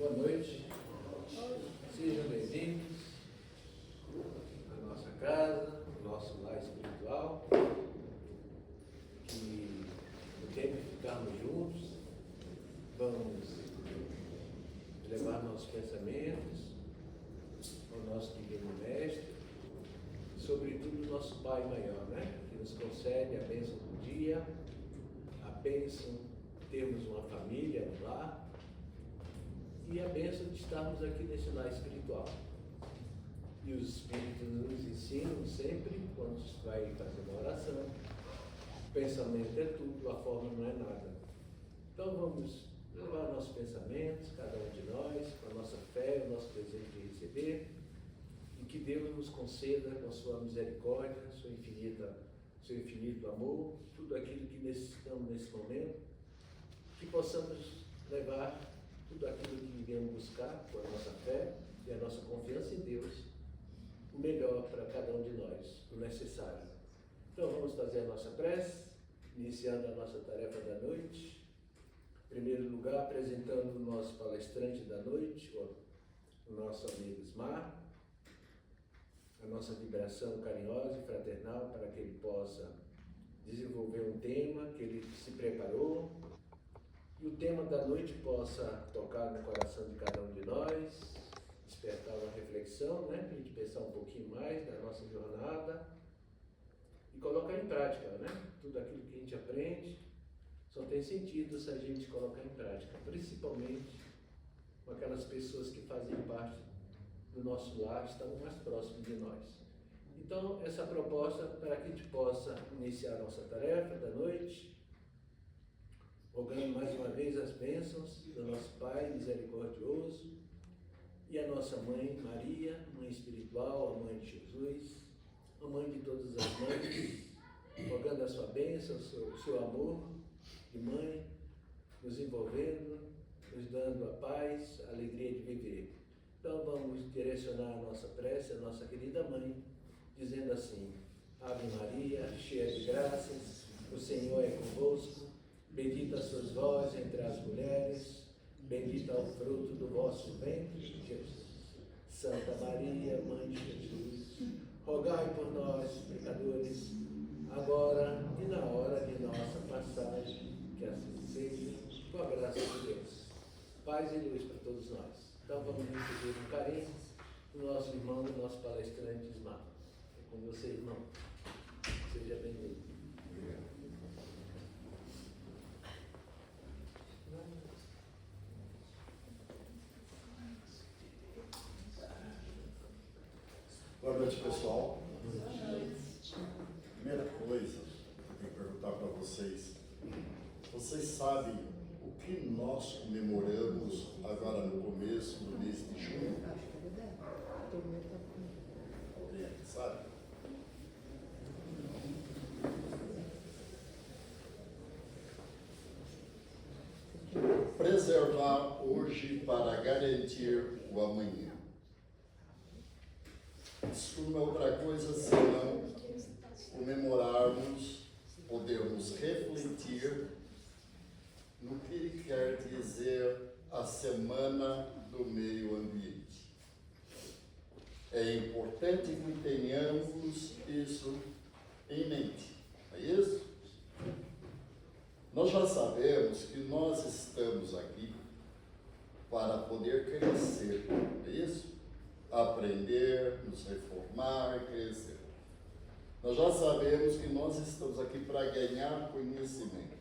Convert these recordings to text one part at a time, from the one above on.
Boa noite, sejam bem-vindos à nossa casa, ao nosso lar espiritual, que no tempo de ficarmos juntos, vamos levar nossos pensamentos ao nosso Divino Mestre, sobretudo nosso Pai Maior, que nos concede a bênção do dia, a bênção de termos uma família no lar, e a bênção de estarmos aqui nesse lar espiritual. E os Espíritos nos ensinam sempre, quando se vai fazer uma oração, o pensamento é tudo, a forma não é nada. Então vamos levar nossos pensamentos, cada um de nós, com a nossa fé, o nosso desejo de receber, e que Deus nos conceda, com a sua misericórdia, seu infinito amor, tudo aquilo que necessitamos nesse momento, que possamos levar tudo aquilo que viemos buscar com a nossa fé e a nossa confiança em Deus, o melhor para cada um de nós, o necessário. Então vamos fazer a nossa prece, iniciando a nossa tarefa da noite. Em primeiro lugar, apresentando o nosso palestrante da noite, o nosso amigo Ismar, a nossa vibração carinhosa e fraternal para que ele possa desenvolver um tema que ele se preparou, e o tema da noite possa tocar no coração de cada um de nós, despertar uma reflexão, para a gente pensar um pouquinho mais da nossa jornada e colocar em prática, tudo aquilo que a gente aprende só tem sentido se a gente colocar em prática, principalmente com aquelas pessoas que fazem parte do nosso lar, estão mais próximos de nós. Então, essa proposta para que a gente possa iniciar a nossa tarefa da noite, rogando mais uma vez as bênçãos do nosso Pai misericordioso e a nossa Mãe Maria, Mãe espiritual, a Mãe de Jesus, a Mãe de todas as mães, rogando a sua bênção, o seu amor de mãe, nos envolvendo, nos dando a paz, a alegria de viver. Então vamos direcionar a nossa prece, a nossa querida Mãe, dizendo assim: Ave Maria, cheia de graças, o Senhor é convosco. Bendita sois vós entre as mulheres, bendito é o fruto do vosso ventre, Jesus. Santa Maria, Mãe de Jesus, rogai por nós, pecadores, agora e na hora de nossa passagem, que assim seja, com a graça de Deus. Paz e luz para todos nós. Então vamos receber um carinho do nosso irmão, do nosso palestrante Ismar. É com você, irmão. Seja bem-vindo. Boa noite, pessoal. Primeira coisa que eu tenho que perguntar para vocês: vocês sabem o que nós comemoramos agora no começo do mês de junho? Alguém aqui sabe? Preservar hoje para garantir o amanhã. Isso não é outra coisa senão comemorarmos, podermos refletir no que quer dizer a Semana do Meio Ambiente. É importante que tenhamos isso em mente, é isso? Nós já sabemos que nós estamos aqui para poder crescer, é isso? Aprender, nos reformar e crescer. Nós já sabemos que nós estamos aqui para ganhar conhecimento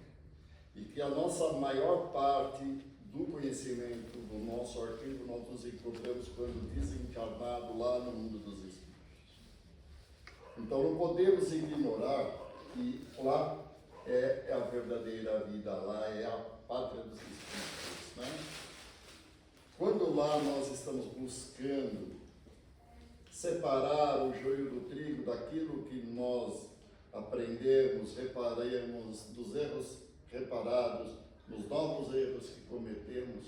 e que a nossa maior parte do conhecimento do nosso arquivo nós nos encontramos quando desencarnado lá no mundo dos espíritos. Então não podemos ignorar que lá é a verdadeira vida, lá é a pátria dos espíritos, Quando lá nós estamos buscando separar o joio do trigo daquilo que nós aprendemos, reparamos dos erros reparados, nos novos erros que cometemos,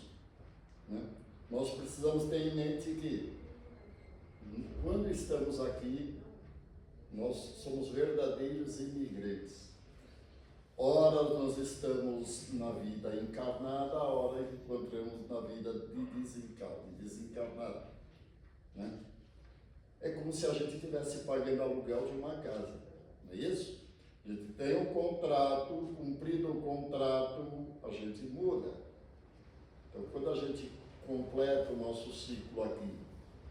nós precisamos ter em mente que quando estamos aqui, nós somos verdadeiros imigrantes. Ora nós estamos na vida encarnada, ora encontramos na vida de desencarnada. Né? É como se a gente estivesse pagando aluguel de uma casa, não é isso? A gente tem um contrato, cumprido o contrato, a gente muda. Então, quando a gente completa o nosso ciclo aqui,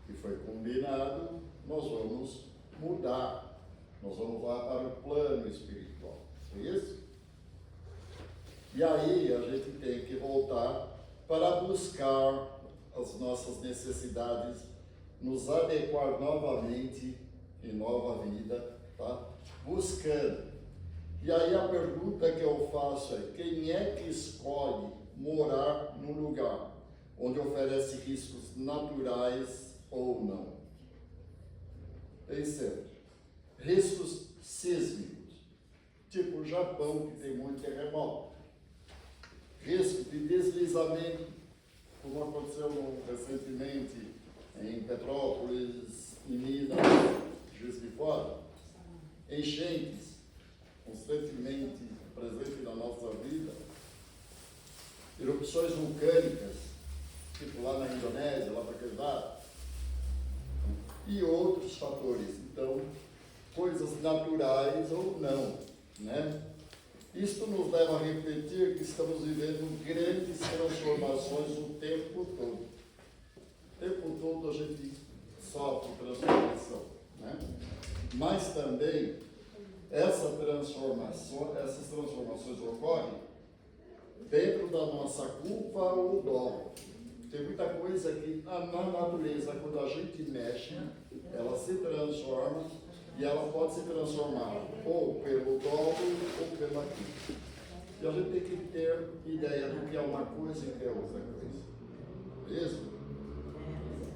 que foi combinado, nós vamos mudar, nós vamos lá para o plano espiritual, não é isso? E aí a gente tem que voltar para buscar as nossas necessidades, nos adequar novamente em nova vida, tá? Buscando. E aí a pergunta que eu faço é: quem é que escolhe morar num lugar onde oferece riscos naturais ou não? Tem sempre. Riscos sísmicos, tipo o Japão, que tem muito terremoto. Risco de deslizamento, como aconteceu recentemente em Petrópolis, em Minas, Juiz de Fora. Enchentes, constantemente presente na nossa vida. Erupções vulcânicas, tipo lá na Indonésia, lá para aquele lado. E outros fatores. Então, coisas naturais ou não, né? Isto nos leva a refletir que estamos vivendo grandes transformações o tempo todo. O tempo todo a gente sofre transformação, né? Mas também essas transformações ocorrem dentro da nossa culpa ou dolo. Tem muita coisa que na natureza, quando a gente mexe, ela se transforma e ela pode se transformar ou pelo dolo ou pela culpa. E a gente tem que ter ideia do que é uma coisa e o que é outra coisa. Isso?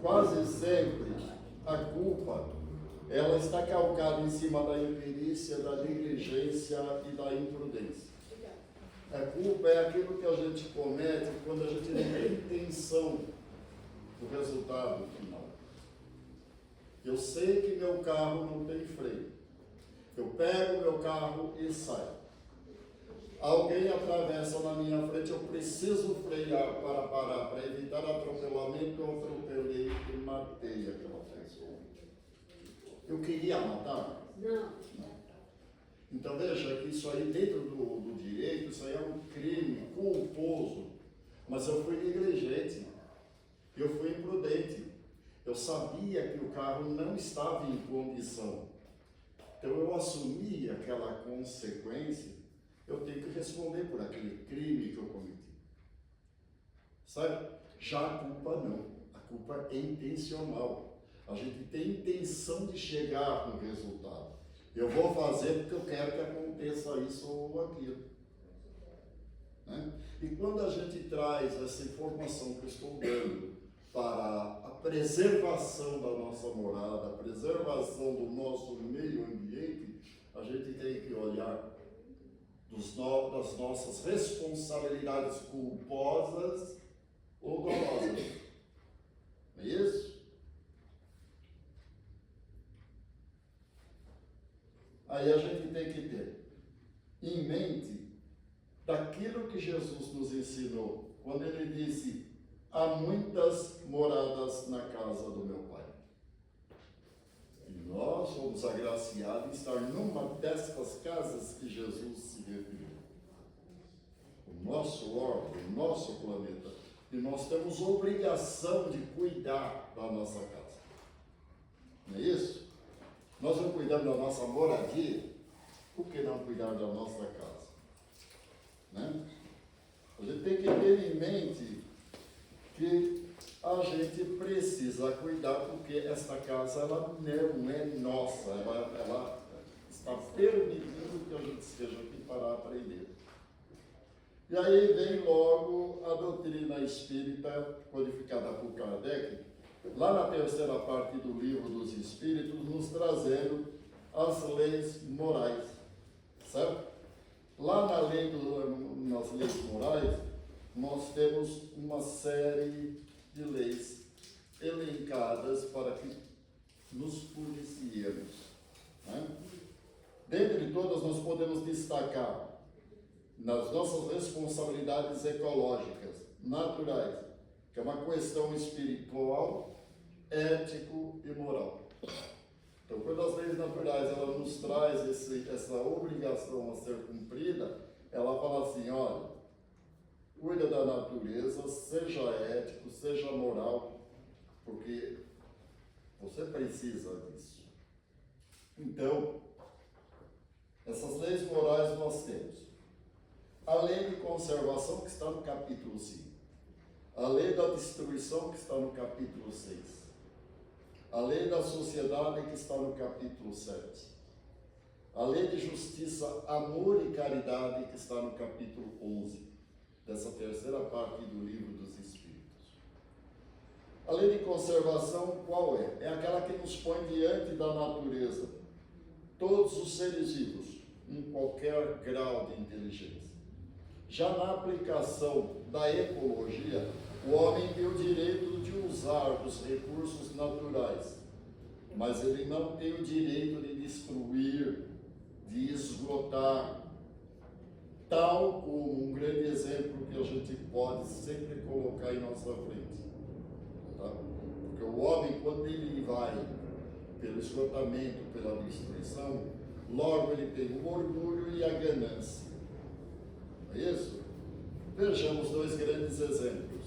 Quase sempre a culpa, ela está calcada em cima da imperícia, da negligência e da imprudência. A culpa é aquilo que a gente comete quando a gente não tem intenção do resultado final. Eu sei que meu carro não tem freio. Eu pego meu carro e saio. Alguém atravessa na minha frente, eu preciso frear para parar, para evitar atropelamento, eu atropelei e matei aquela pessoa. Eu queria matar? Não. Então veja que isso aí dentro do direito, isso aí é um crime culposo. Mas eu fui negligente, eu fui imprudente. Eu sabia que o carro não estava em condição. Então eu assumi aquela consequência, eu tenho que responder por aquele crime que eu cometi. Sabe? Já a culpa não. A culpa é intencional. A gente tem intenção de chegar no resultado. Eu vou fazer porque eu quero que aconteça isso ou aquilo. Né? E quando a gente traz essa informação que eu estou dando para a preservação da nossa morada, a preservação do nosso meio ambiente, a gente tem que olhar das nossas responsabilidades culposas ou dolosas. Não é isso? Aí a gente tem que ter em mente daquilo que Jesus nos ensinou, quando ele disse: há muitas moradas na casa do meu Pai. E nós somos agraciados em estar numa destas casas que Jesus se referiu. O nosso orbe, o nosso planeta. E nós temos obrigação de cuidar da nossa casa. Não é isso? Nós não cuidamos da nossa moradia, por que não cuidar da nossa casa? Né? A gente tem que ter em mente que a gente precisa cuidar, porque esta casa ela não é nossa, ela está permitindo que a gente esteja aqui para aprender. E aí vem logo a doutrina espírita codificada por Kardec, lá na terceira parte do Livro dos Espíritos, nos trazendo as leis morais, certo? Lá nas leis morais, nós temos uma série de leis elencadas para que nos policiemos. Né? Dentre todas, nós podemos destacar nas nossas responsabilidades ecológicas, naturais, que é uma questão espiritual, ético e moral. Então, quando as leis naturais ela nos traz essa obrigação a ser cumprida, ela fala assim, olha, cuida da natureza, seja ético, seja moral, porque você precisa disso. Então, essas leis morais nós temos. A lei de conservação que está no capítulo 5. A lei da destruição que está no capítulo 6. A lei da sociedade que está no capítulo 7. A lei de justiça, amor e caridade que está no capítulo 11, dessa terceira parte do livro dos Espíritos. A lei de conservação qual é? É aquela que nos põe diante da natureza, todos os seres vivos, em qualquer grau de inteligência. Já na aplicação da ecologia, o homem tem o direito de usar os recursos naturais, mas ele não tem o direito de destruir, de esgotar, tal como um grande exemplo que a gente pode sempre colocar em nossa frente. Tá? Porque o homem, quando ele vai pelo esgotamento, pela destruição, logo ele tem o orgulho e a ganância. Não é isso? Vejamos dois grandes exemplos.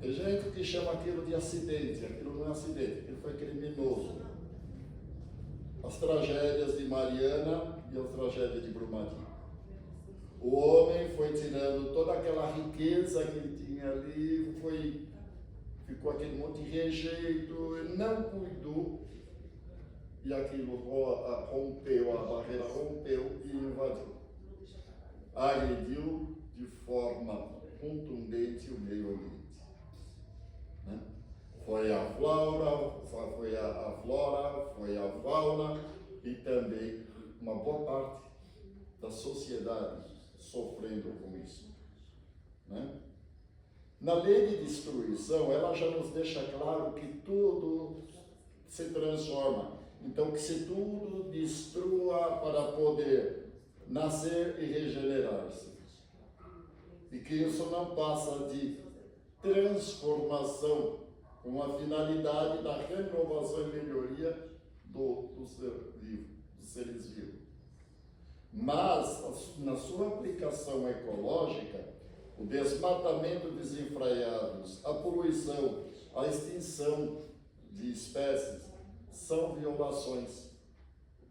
Tem gente que chama aquilo de acidente, aquilo não é acidente, aquilo foi criminoso. As tragédias de Mariana e a tragédia de Brumadinho. O homem foi tirando toda aquela riqueza que ele tinha ali, ficou aquele monte de rejeito, não cuidou, e aquilo rompeu, a barreira rompeu e invadiu. Agrediu de forma contundente o meio ambiente. Né? Foi a flora, foi a fauna e também uma boa parte da sociedade sofrendo com isso. Né? Na lei de destruição, ela já nos deixa claro que tudo se transforma. Então, que se tudo destrua para poder nascer e regenerar-se. E que isso não passa de transformação com a finalidade da renovação e melhoria dos seres vivos. Mas, na sua aplicação ecológica, o desmatamento desenfreado, a poluição, a extinção de espécies são violações.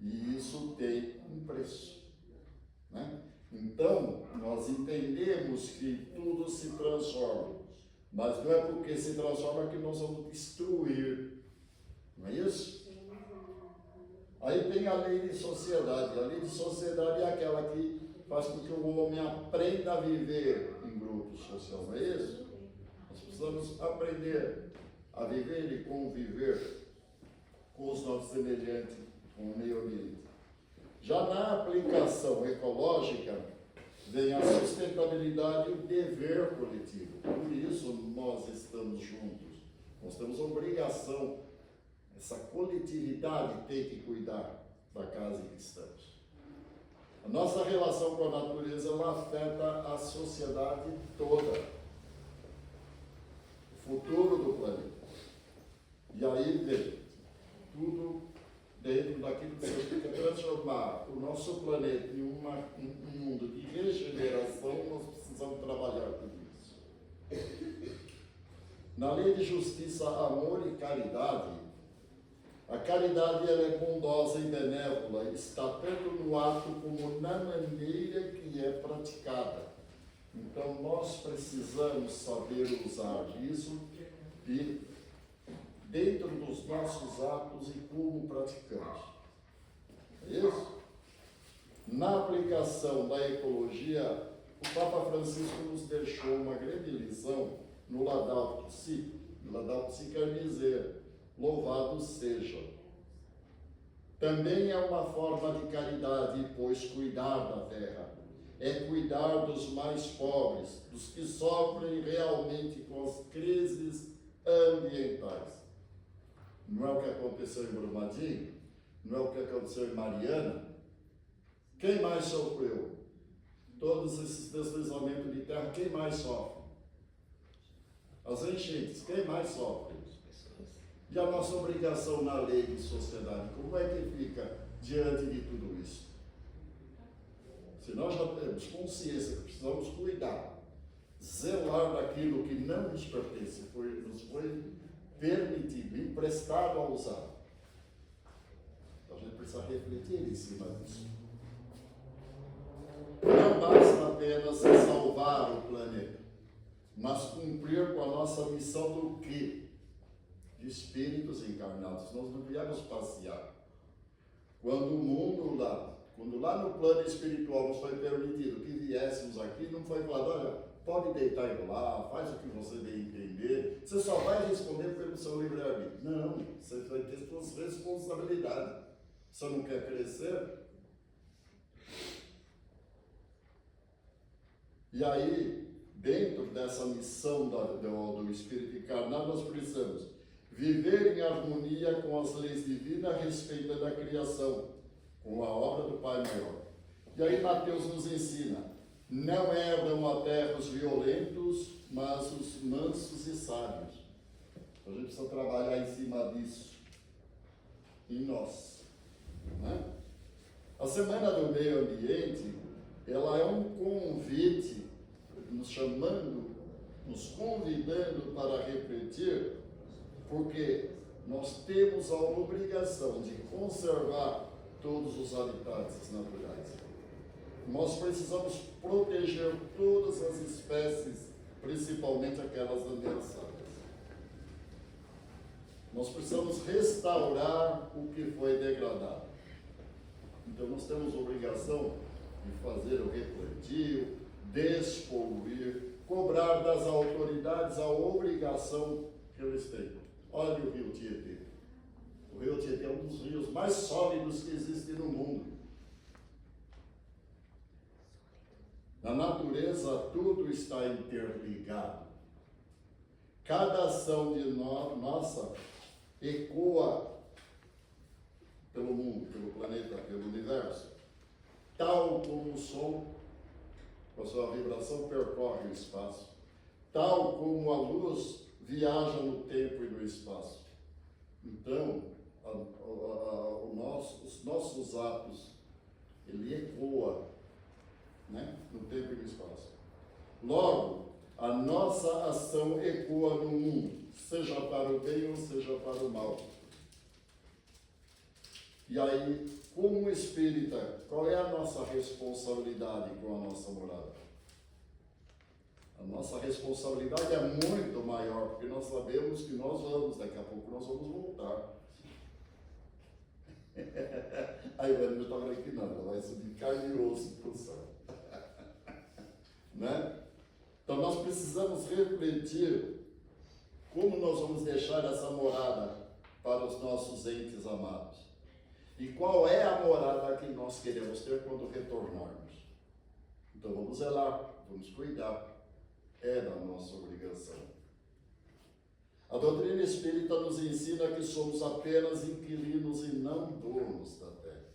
E isso tem um preço. Né? Então, nós entendemos que tudo se transforma, mas não é porque se transforma que nós vamos destruir. Não é isso? Aí tem a lei de sociedade. A lei de sociedade é aquela que faz com que o homem aprenda a viver em grupos sociais, não é isso? Nós precisamos aprender a viver e conviver com os nossos semelhantes, com o meio ambiente. Já na aplicação ecológica, vem a sustentabilidade e o dever coletivo. Por isso nós estamos juntos. Nós temos obrigação, essa coletividade tem que cuidar da casa em que estamos. A nossa relação com a natureza, ela afeta a sociedade toda. O futuro do planeta. E aí vem tudo dentro daquilo que você quer transformar o nosso planeta em um mundo de regeneração. Nós precisamos trabalhar com isso. Na lei de justiça, amor e caridade, a caridade ela é bondosa e benévola, está tanto no ato como na maneira que é praticada. Então nós precisamos saber usar isso e dentro dos nossos atos e como praticamos. É isso? Na aplicação da ecologia, o Papa Francisco nos deixou uma grande lição no Laudato Si. Laudato Si quer dizer, louvado seja. Também é uma forma de caridade, pois cuidar da terra é cuidar dos mais pobres, dos que sofrem realmente com as crises ambientais. Não é o que aconteceu em Brumadinho? Não é o que aconteceu em Mariana? Quem mais sofreu? todos esses deslizamentos de terra, quem mais sofre? As enchentes, quem mais sofre? E a nossa obrigação na lei de sociedade, como é que fica diante de tudo isso? Se nós já temos consciência que precisamos cuidar, zelar daquilo que não nos pertence, nos foi permitido, emprestado a usar, então a gente precisa refletir em cima disso. Não basta apenas salvar o planeta, mas cumprir com a nossa missão do quê? De espíritos encarnados. Nós não viemos passear. Quando lá no plano espiritual nos foi permitido que viéssemos aqui, não foi falado, olha, pode deitar e rolar, faz o que você bem entender, você só vai responder pelo seu livre-arbítrio. Não, você vai ter suas responsabilidades. Você não quer crescer? E aí, dentro dessa missão do espírito encarnado, nós precisamos viver em harmonia com as leis divinas, respeitando a criação, com a obra do Pai Maior. E aí Mateus nos ensina, não herdam a terra os violentos, mas os mansos e sábios. Então a gente precisa trabalhar em cima disso, em nós. Né? A Semana do Meio Ambiente, ela é um convite, nos convidando para refletir, porque nós temos a obrigação de conservar todos os habitats naturais. Nós precisamos proteger todas as espécies, principalmente aquelas ameaçadas. Nós precisamos restaurar o que foi degradado. Então nós temos a obrigação de fazer o replantio, despoluir, cobrar das autoridades a obrigação que eles têm. Olha o rio Tietê. O rio Tietê é um dos rios mais sólidos que existem no mundo. Na natureza, tudo está interligado. Cada ação de nossa ecoa pelo mundo, pelo planeta, pelo universo. Tal como o som, com a sua vibração, percorre o espaço. Tal como a luz viaja no tempo e no espaço. Então, os nossos atos, ele ecoa, né, no tempo e no espaço. Logo, a nossa ação ecoa no mundo, seja para o bem ou seja para o mal. E aí, como espírita, qual é a nossa responsabilidade com a nossa morada? A nossa responsabilidade é muito maior, porque nós sabemos que nós vamos, daqui a pouco nós vamos voltar. Aí o Ana estava aqui, não, ela vai subir carne e osso para o céu. Né? Então nós precisamos refletir como nós vamos deixar essa morada para os nossos entes amados. E qual é a morada que nós queremos ter quando retornarmos. Então vamos zelar, vamos cuidar. É da nossa obrigação. A doutrina espírita nos ensina que somos apenas inquilinos e não donos da terra.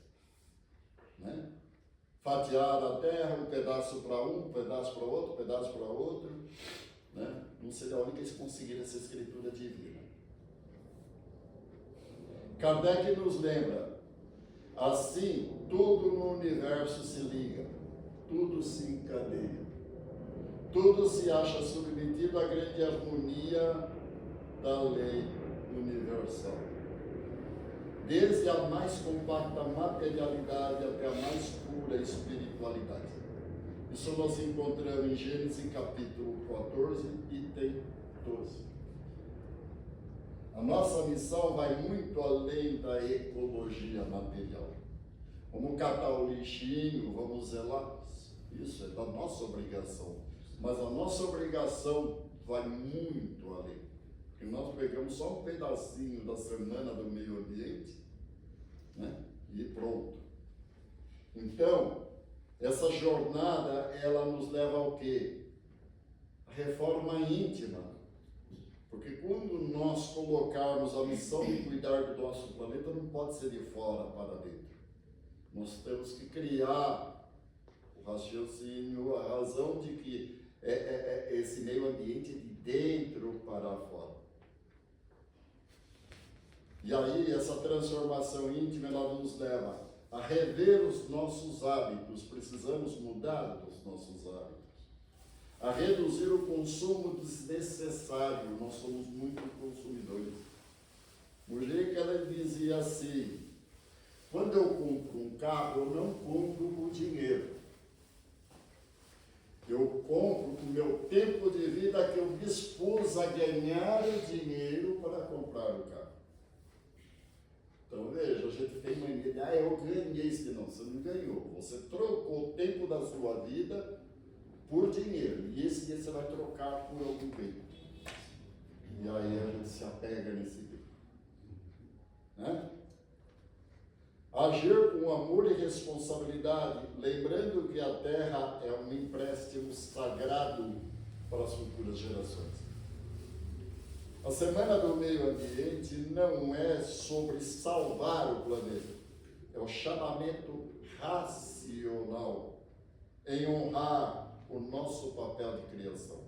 Né? Fatiar a terra, um pedaço para um pedaço para outro, um pedaço para outro. Né? Não seria a única que conseguir essa escritura divina. Kardec nos lembra, assim, tudo no universo se liga, tudo se encadeia. Tudo se acha submetido à grande harmonia da lei universal. Desde a mais compacta materialidade até a mais pura espiritualidade. Isso nós encontramos em Gênesis capítulo 14, item 12. A nossa missão vai muito além da ecologia material. Vamos catar o lixinho, vamos zelar. Isso é da nossa obrigação. Mas a nossa obrigação vai muito além. Porque nós pegamos só um pedacinho da Semana do Meio Ambiente, né? E pronto. Então, essa jornada, ela nos leva ao quê? A reforma íntima. Porque quando nós colocarmos a missão de cuidar do nosso planeta, não pode ser de fora para dentro. Nós temos que criar raciocínio, a razão de que é esse meio ambiente de dentro para fora. E aí essa transformação íntima ela nos leva a rever os nossos hábitos, precisamos mudar os nossos hábitos, a reduzir o consumo desnecessário, nós somos muito consumidores. Mulher que ela dizia assim, quando eu compro um carro, eu não compro por dinheiro. Eu compro com o meu tempo de vida que eu dispus a ganhar o dinheiro para comprar o carro. Então veja, a gente tem uma ideia, eu ganhei isso. Não, você não ganhou. Você trocou o tempo da sua vida por dinheiro. E esse dia você vai trocar por algum bem. E aí a gente se apega nesse bem. Né? Agir com amor e responsabilidade, lembrando que a terra é um empréstimo sagrado para as futuras gerações. A Semana do Meio Ambiente não é sobre salvar o planeta, é o chamamento racional em honrar o nosso papel de criação.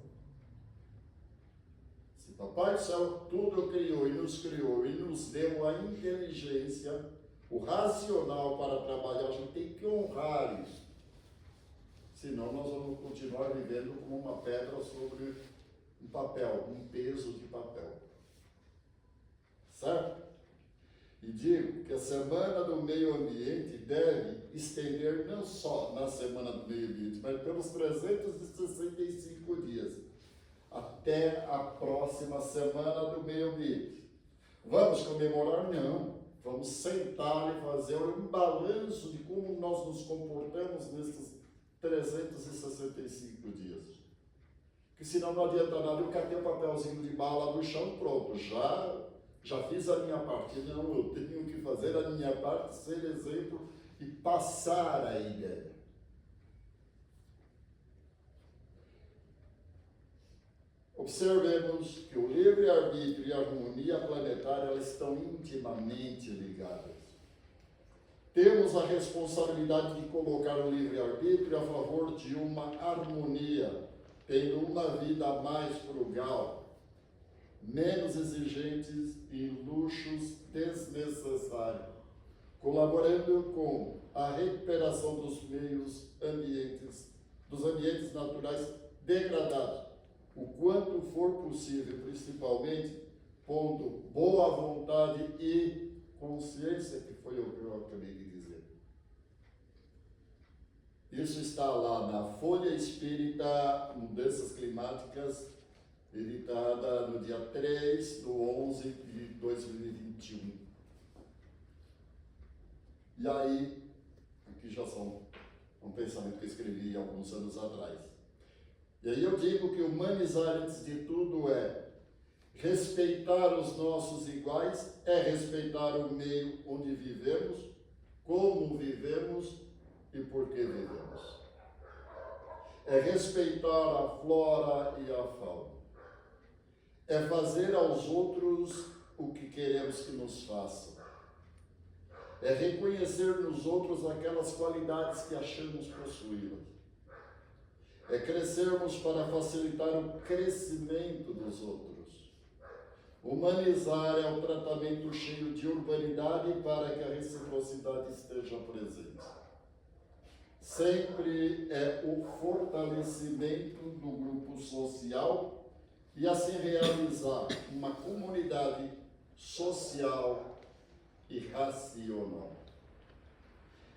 Se Papai do Céu tudo criou e nos deu a inteligência, o racional para trabalhar, a gente tem que honrar isso. Senão nós vamos continuar vivendo como uma pedra sobre um papel, um peso de papel. Certo? E digo que a Semana do Meio Ambiente deve estender não só na Semana do Meio Ambiente, mas pelos 365 dias, até a próxima Semana do Meio Ambiente. Vamos comemorar? Não. Vamos sentar e fazer um balanço de como nós nos comportamos nesses 365 dias. Porque senão não adianta nada eu catei o papelzinho de bala no chão, pronto, já fiz a minha parte. Não, eu tenho que fazer a minha parte, ser exemplo e passar a ideia. Observemos que o livre-arbítrio e a harmonia planetária elas estão intimamente ligadas. Temos a responsabilidade de colocar o livre-arbítrio a favor de uma harmonia, tendo uma vida mais frugal, menos exigentes em luxos desnecessários, colaborando com a recuperação dos ambientes naturais degradados, o quanto for possível, principalmente pondo boa vontade e consciência, que foi o que eu acabei de dizer. Isso está lá na Folha Espírita, Mudanças Climáticas, editada no dia 3/11 de 2021. E aí, aqui já são um pensamento que eu escrevi alguns anos atrás. E aí eu digo que humanizar antes de tudo é respeitar os nossos iguais, é respeitar o meio onde vivemos, como vivemos e por que vivemos. É respeitar a flora e a fauna. É fazer aos outros o que queremos que nos façam. É reconhecer nos outros aquelas qualidades que achamos possuí-las. É crescermos para facilitar o crescimento dos outros. Humanizar é um tratamento cheio de urbanidade para que a reciprocidade esteja presente. Sempre é o fortalecimento do grupo social e assim realizar uma comunidade social e racional.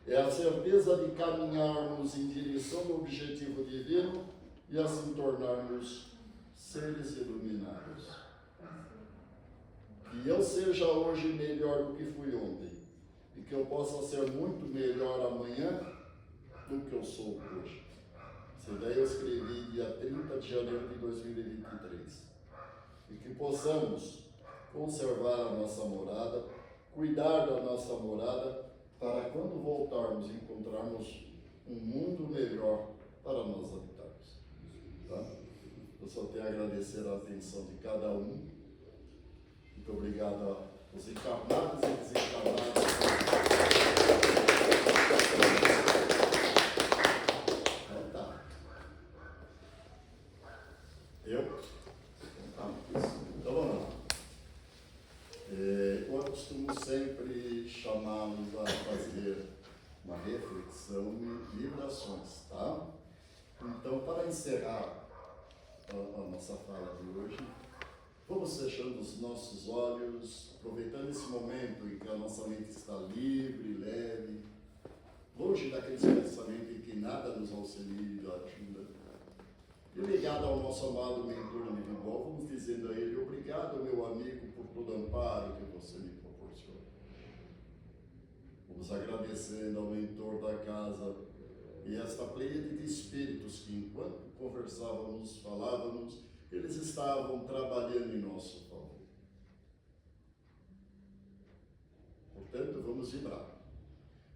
É a certeza de caminharmos em direção ao objetivo divino e assim tornarmos seres iluminados. Que eu seja hoje melhor do que fui ontem e que eu possa ser muito melhor amanhã do que eu sou hoje. Essa ideia eu escrevi dia 30 de janeiro de 2023. E que possamos conservar a nossa morada, cuidar da nossa morada, para quando voltarmos encontrarmos um mundo melhor para nós habitarmos. Tá? Eu só tenho a agradecer a atenção de cada um. Muito obrigado aos encarnados e desencarnados. Eu? Então vamos lá. Eu costumo sempre chamá-los a fazer uma reflexão e vibrações, tá? Então, para encerrar a nossa fala de hoje, vamos fechando os nossos olhos, aproveitando esse momento em que a nossa mente está livre, leve, longe daqueles pensamentos em que nada nos auxilia e ajuda. E ligado ao nosso amado mentor individual, vamos dizendo a ele: obrigado, meu amigo, por todo o amparo que você me proporciona. Vamos agradecendo ao mentor da casa e esta pleiade de espíritos que, enquanto conversávamos, falávamos, eles estavam trabalhando em nosso favor. Portanto, vamos vibrar.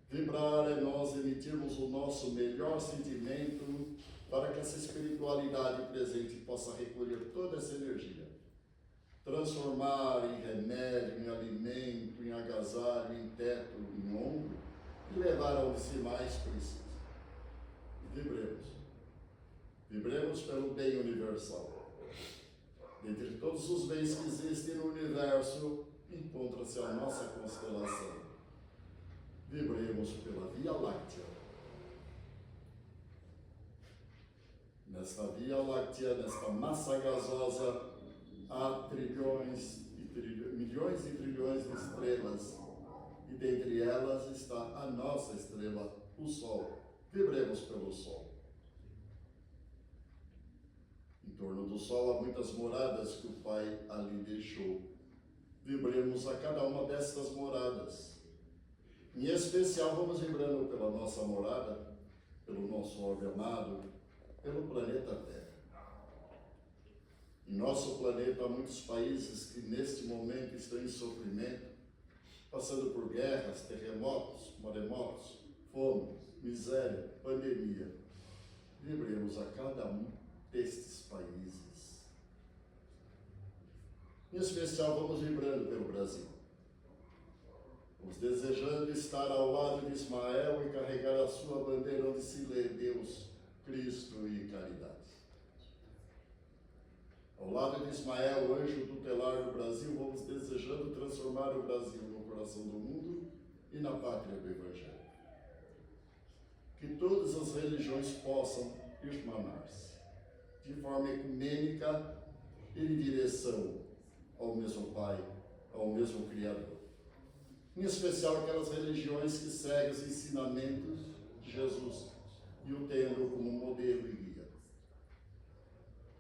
Vibrar é nós emitirmos o nosso melhor sentimento para que essa espiritualidade presente possa recolher toda essa energia, transformar em remédio, em alimento, em agasalho, em teto, em ombro e levar onde se mais precisa. Vibremos. Vibremos pelo bem universal. Dentre todos os bens que existem no universo, encontra-se a nossa constelação. Vibremos pela Via Láctea. Nesta Via Láctea, nesta massa gasosa, há milhões e trilhões de estrelas. E dentre elas está a nossa estrela, o Sol. Vibremos pelo Sol. Em torno do Sol há muitas moradas que o Pai ali deixou. Vibremos a cada uma destas moradas. Em especial, vamos vibrando pela nossa morada, pelo nosso orbe amado, pelo planeta Terra. Em nosso planeta há muitos países que neste momento estão em sofrimento, passando por guerras, terremotos, maremotos, fome, miséria, pandemia. Vibremos a cada um destes países. Em especial, vamos vibrando pelo Brasil. Vamos desejando estar ao lado de Ismael e carregar a sua bandeira onde se lê Deus, Cristo e caridade. Ao lado de Ismael, anjo tutelar do Brasil, vamos desejando transformar o Brasil no coração do mundo e na pátria do Evangelho. Que todas as religiões possam irmanar-se de forma ecumênica e em direção ao mesmo Pai, ao mesmo Criador. Em especial aquelas religiões que seguem os ensinamentos de Jesus e o tendo como modelo e guia.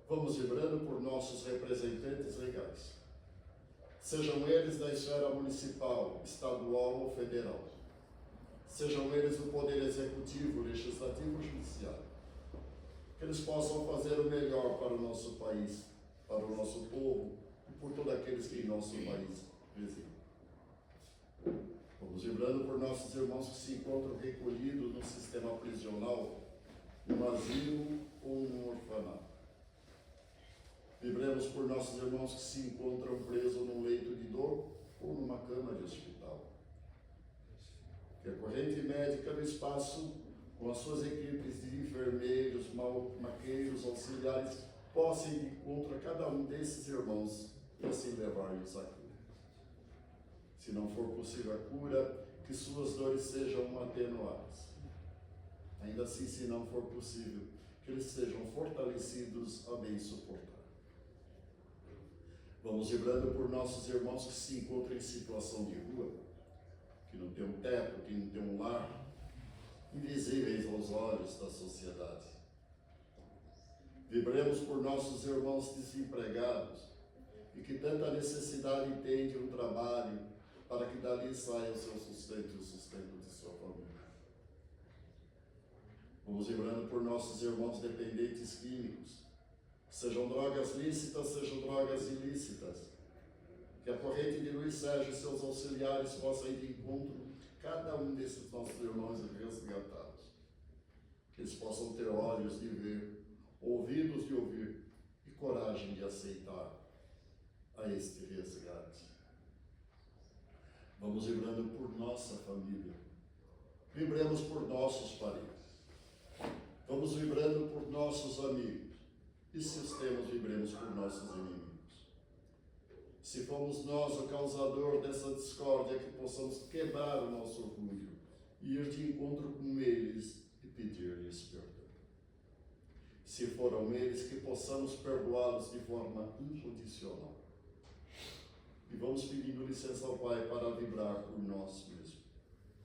Vamos vibrando por nossos representantes legais, sejam eles da esfera municipal, estadual ou federal, sejam eles do Poder Executivo, Legislativo ou Judiciário, que eles possam fazer o melhor para o nosso país, para o nosso povo e por todos aqueles que em nosso país residem. Vamos vibrando por nossos irmãos que se encontram recolhidos no sistema prisional, no asilo ou no orfanato. Vibremos por nossos irmãos que se encontram presos num leito de dor ou numa cama de hospital. Que a corrente médica do espaço, com as suas equipes de enfermeiros, maqueiros, auxiliares, possa ir de encontro a cada um desses irmãos e assim levar-lhes a cura. Se não for possível a cura, que suas dores sejam atenuadas. Ainda assim, se não for possível, que eles sejam fortalecidos a bem suportar. Vamos vibrando por nossos irmãos que se encontram em situação de rua, que não tem um teto, que não tem um lar, invisíveis aos olhos da sociedade. Vibremos por nossos irmãos desempregados e que tanta necessidade têm de um trabalho para que dali saia o seu sustento e o sustento de sua família. Vamos vibrando por nossos irmãos dependentes químicos, sejam drogas lícitas, sejam drogas ilícitas, que a corrente de Luiz Sérgio e seus auxiliares possam ir de encontro a cada um desses nossos irmãos resgatados. Que eles possam ter olhos de ver, ouvidos de ouvir e coragem de aceitar a este resgate. Vamos vibrando por nossa família. Vibremos por nossos parentes. Vamos vibrando por nossos amigos. e se os temos, vibremos por nossos inimigos. Se fomos nós o causador dessa discórdia, que possamos quebrar o nosso orgulho e ir de encontro com eles e pedir-lhes perdão. Se foram eles, que possamos perdoá-los de forma incondicional. E vamos pedindo licença ao Pai para vibrar por nós mesmos,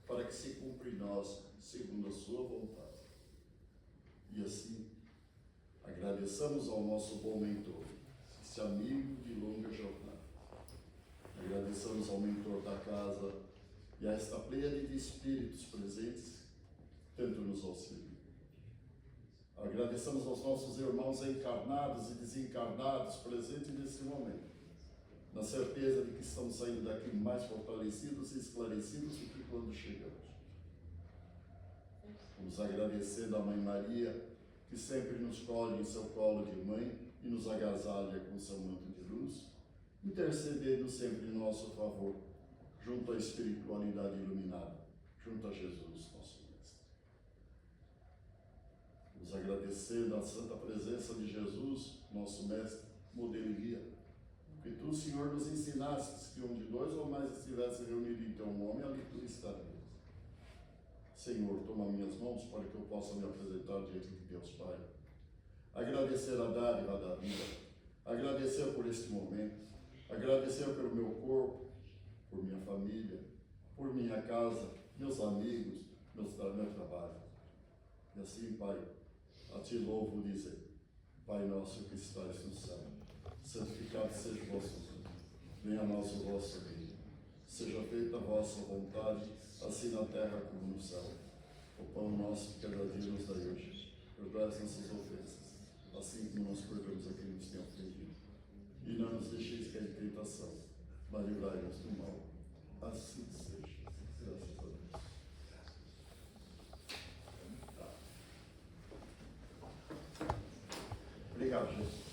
para que se cumpra em nós segundo a sua vontade. E assim, agradeçamos ao nosso bom mentor, esse amigo de longa jornada. Agradeçamos ao mentor da casa e a esta pleiade de espíritos presentes, tanto nos auxiliam. Agradeçamos aos nossos irmãos encarnados e desencarnados presentes nesse momento, na certeza de que estamos saindo daqui mais fortalecidos e esclarecidos do que quando chegamos. Vamos agradecer da Mãe Maria, que sempre nos colhe em seu colo de mãe e nos agasalha com seu manto de luz, intercedendo sempre em nosso favor, junto à espiritualidade iluminada, junto a Jesus, nosso Mestre. Nos agradecendo a santa presença de Jesus, nosso Mestre, modelo e guia, que tu, Senhor, nos ensinastes que onde dois ou mais estivessem reunidos em teu nome, ali tu estarias. Senhor, toma minhas mãos para que eu possa me apresentar diante de Deus Pai. Agradecer a dádiva da vida, agradecer por este momento, agradecer pelo meu corpo, por minha família, por minha casa, meus amigos, meu trabalho. E assim, Pai, a Ti louvo dizer, Pai nosso que estais no céu, santificado seja o vosso nome, venha a nós o vosso reino, seja feita a vossa vontade, assim na terra como no céu. O pão nosso de cada dia nos dai hoje, perdoai as nossas ofensas, assim como nós perdoamos a quem nos tem ofendido. E não nos deixeis cair em tentação, mas livrai-nos do mal. Assim seja. Graças a Deus. Obrigado, gente.